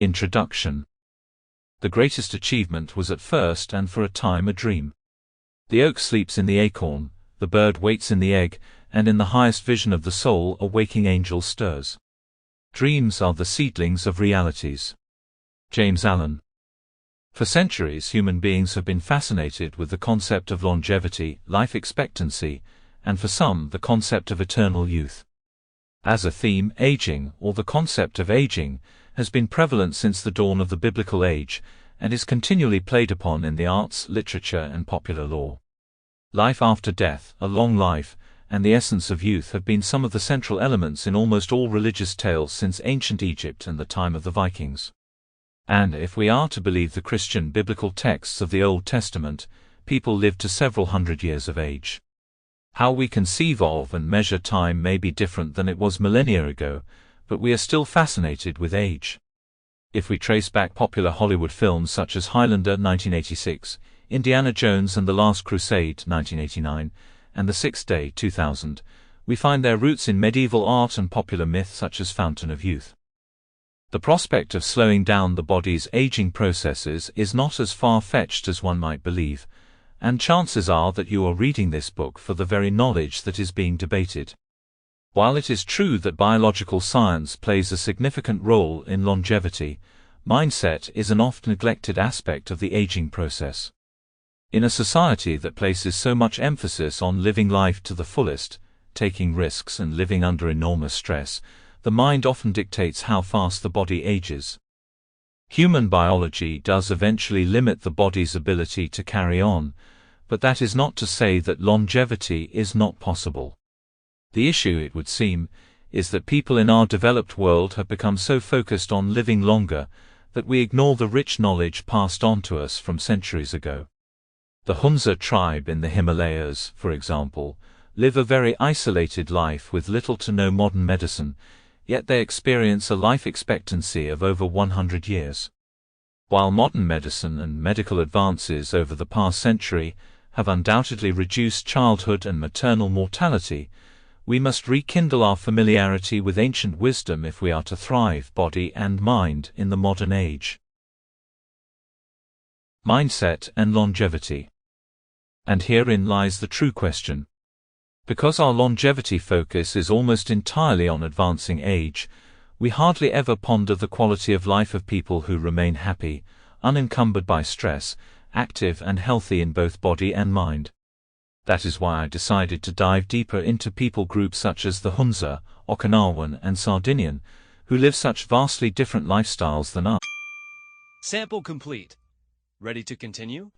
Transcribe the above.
Introduction. The greatest achievement was at first and for a time a dream. The oak sleeps in the acorn, the bird waits in the egg, and in the highest vision of the soul a waking angel stirs. Dreams are the seedlings of realities. James Allen. For centuries human beings have been fascinated with the concept of longevity, life expectancy, and for some the concept of eternal youth. As a theme, aging, or the concept of aging, has been prevalent since the dawn of the biblical age, and is continually played upon in the arts, literature, and popular lore. Life after death, a long life, and the essence of youth have been some of the central elements in almost all religious tales since ancient Egypt and the time of the Vikings. And if we are to believe the Christian biblical texts of the Old Testament, people lived to several hundred years of age. How we conceive of and measure time may be different than it was millennia ago, but we are still fascinated with age. If we trace back popular Hollywood films such as Highlander 1986, Indiana Jones and the Last Crusade 1989, and The Sixth Day 2000, we find their roots in medieval art and popular myth such as Fountain of Youth. The prospect of slowing down the body's aging processes is not as far-fetched as one might believe, and chances are that you are reading this book for the very knowledge that is being debated. While it is true that biological science plays a significant role in longevity, mindset is an oft-neglected aspect of the aging process. In a society that places so much emphasis on living life to the fullest, taking risks and living under enormous stress, the mind often dictates how fast the body ages. Human biology does eventually limit the body's ability to carry on, but that is not to say that longevity is not possible. The issue, it would seem, is that people in our developed world have become so focused on living longer that we ignore the rich knowledge passed on to us from centuries ago. The Hunza tribe in the Himalayas, for example, live a very isolated life with little to no modern medicine, yet they experience a life expectancy of over 100 years. While modern medicine and medical advances over the past century have undoubtedly reduced childhood and maternal mortality, we must rekindle our familiarity with ancient wisdom if we are to thrive, body and mind, in the modern age. Mindset and longevity. And herein lies the true question. Because our longevity focus is almost entirely on advancing age, we hardly ever ponder the quality of life of people who remain happy, unencumbered by stress, active and healthy in both body and mind. That is why I decided to dive deeper into people groups such as the Hunza, Okinawan and Sardinian, who live such vastly different lifestyles than us. Sample complete. Ready to continue?